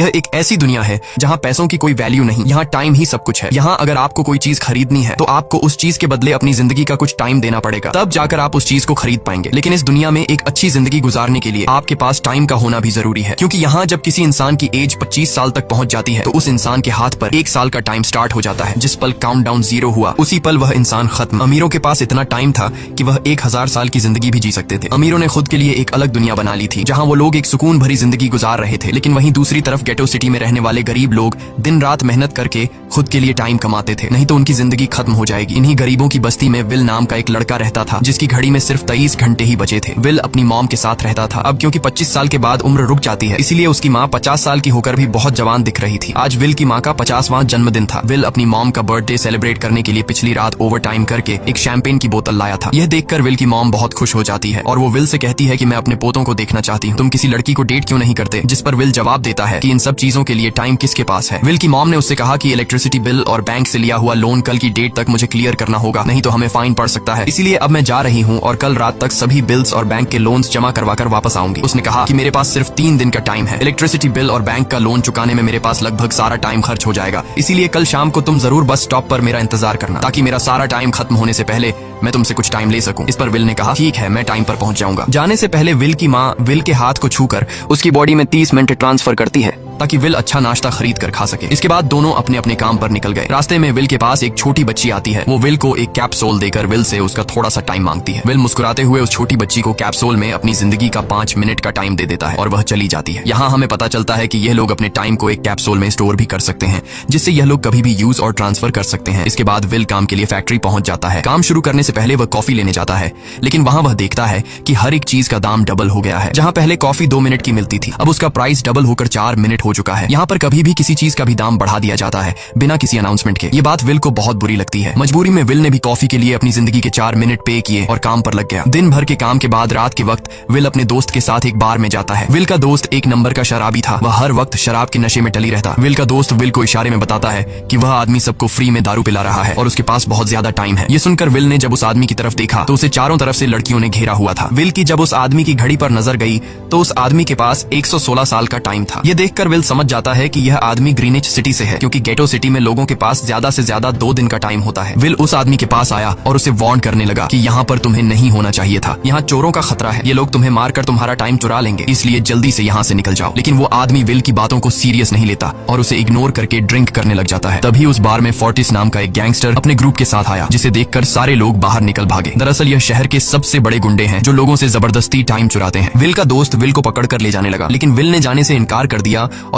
यह एक ऐसी दुनिया है जहाँ पैसों की कोई वैल्यू नहीं, यहाँ टाइम ही सब कुछ है। यहाँ अगर आपको कोई चीज खरीदनी है तो आपको उस चीज के बदले अपनी जिंदगी का कुछ टाइम देना पड़ेगा, तब जाकर आप उस चीज को खरीद पाएंगे। लेकिन इस दुनिया में एक अच्छी जिंदगी गुजारने के लिए आपके पास टाइम का होना भी जरूरी है, क्योंकि यहाँ जब किसी इंसान की एज 25 साल तक पहुंच जाती है तो उस इंसान के हाथ पर 1 साल का टाइम स्टार्ट हो जाता है। जिस पल काउंटडाउन 0 हुआ उसी पल वह इंसान खत्म। अमीरों के पास इतना टाइम था कि वह 1000 साल की जिंदगी भी जी सकते थे। अमीरों ने खुद के लिए एक अलग दुनिया बना ली थी जहाँ वो लोग एक सुकून भरी जिंदगी गुजार रहे थे, लेकिन वहीं दूसरी तरफ गेटो सिटी में रहने वाले गरीब लोग दिन रात मेहनत करके खुद के लिए टाइम कमाते थे, नहीं तो उनकी जिंदगी खत्म हो जाएगी। इन्हीं गरीबों की बस्ती में विल नाम का एक लड़का रहता था जिसकी घड़ी में सिर्फ 23 घंटे ही बचे थे। विल अपनी मॉम के साथ रहता था। अब क्योंकि 25 साल के बाद उम्र रुक जाती है, इसीलिए उसकी माँ 50 साल की होकर भी बहुत जवान दिख रही थी। आज विल की माँ का 50वां जन्मदिन था। विल अपनी मॉम का बर्थडे सेलिब्रेट करने के लिए पिछली रात ओवर टाइम करके एक शैंपेन की बोतल लाया था। यह देखकर विल की मॉम बहुत खुश हो जाती है और वो विल से कहती है कि मैं अपने पोतों को देखना चाहती हूँ, तुम किसी लड़की को डेट क्यों नहीं करते? जिस पर विल जवाब देता है कि इन सब चीजों के लिए टाइम किसके पास है। विल की मॉम ने उससे कहा कि इलेक्ट्रिसिटी बिल और बैंक से लिया हुआ लोन कल की डेट तक मुझे क्लियर करना होगा, नहीं तो हमें फाइन पड़ सकता है। इसीलिए अब मैं जा रही हूँ और कल रात तक सभी बिल्स और बैंक के लोन्स जमा करवाकर वापस आऊंगी। उसने कहा कि मेरे पास सिर्फ 3 दिन का टाइम है। इलेक्ट्रिसिटी बिल और बैंक का लोन चुकाने में मेरे पास लगभग सारा टाइम खर्च हो जाएगा, इसीलिए कल शाम को तुम जरूर बस स्टॉप पर मेरा इंतजार करना, ताकि मेरा सारा टाइम खत्म होने से पहले मैं तुमसे कुछ टाइम ले सकूं। इस पर विल ने कहा ठीक है, मैं टाइम पर पहुंच जाऊंगा। जाने से पहले विल की माँ विल के हाथ को छूकर उसकी बॉडी में 30 मिनट ट्रांसफर करती है ताकि विल अच्छा नाश्ता खरीद कर खा सके। इसके बाद दोनों अपने अपने काम पर निकल गए। रास्ते में विल के पास एक छोटी बच्ची आती है। वो विल को एक कैप्सूल देकर विल से उसका थोड़ा सा टाइम मांगती है। विल मुस्कुराते हुए उस छोटी बच्ची को कैप्सूल में अपनी जिंदगी का 5 मिनट का टाइम दे देता है और वह चली जाती है। यहाँ हमें पता चलता है कि यह लोग अपने टाइम को एक कैप्सूल में स्टोर भी कर सकते हैं, जिससे यह लोग कभी भी यूज और ट्रांसफर कर सकते हैं। इसके बाद विल काम के लिए फैक्ट्री पहुंच जाता है। काम शुरू करने से पहले वह कॉफी लेने जाता है, लेकिन वहाँ वह देखता है कि हर एक चीज का दाम डबल हो गया है। जहाँ पहले कॉफी 2 मिनट की मिलती थी, अब उसका प्राइस डबल होकर 4 मिनट हो चुका है। यहाँ पर कभी भी किसी चीज का भी दाम बढ़ा दिया जाता है बिना किसी अनाउंसमेंट के। ये बात विल को बहुत बुरी लगती है। मजबूरी में विल ने भी कॉफी के लिए अपनी जिंदगी के 4 मिनट पे किए और काम पर लग गया। दिन भर के काम के बाद रात के वक्त विल अपने दोस्त के साथ एक बार में जाता है। विल का दोस्त एक नंबर का शराबी था। वह हर वक्त शराब के नशे में टली रहता। विल का दोस्त विल को इशारे में बताता है कि वह आदमी सबको फ्री में दारू पिला रहा है और उसके पास बहुत ज्यादा टाइम है। ये सुनकर विल ने जब उस आदमी की तरफ देखा तो उसे चारों तरफ से लड़कियों ने घेरा हुआ था। विल की जब उस आदमी की घड़ी पर नजर गई तो उस आदमी के पास 116 साल का टाइम था। ये देखकर विल समझ जाता है कि यह आदमी ग्रीनिच सिटी से है, क्योंकि गेटो सिटी में लोगों के पास ज्यादा से ज्यादा 2 दिन का टाइम होता है। विल उस आदमी के पास आया और उसे वार्न करने लगा कि यहाँ पर तुम्हें नहीं होना चाहिए था। यहाँ चोरों का खतरा है, ये लोग तुम्हें मारकर तुम्हारा टाइम चुरा लेंगे, इसलिए जल्दी से यहाँ से निकल जाओ। लेकिन वो आदमी विल की बातों को सीरियस नहीं लेता और उसे इग्नोर करके ड्रिंक करने लग जाता है। तभी उस बार में फोर्टिस नाम का एक गैंगस्टर अपने ग्रुप के साथ आया, जिसे देखकर सारे लोग बाहर निकल भागे। दरअसल यह शहर के सबसे बड़े गुंडे हैं जो लोगों से जबरदस्ती टाइम चुराते हैं। विल का दोस्त विल को पकड़ कर ले जाने लगा, लेकिन विल ने जाने से इनकार कर दिया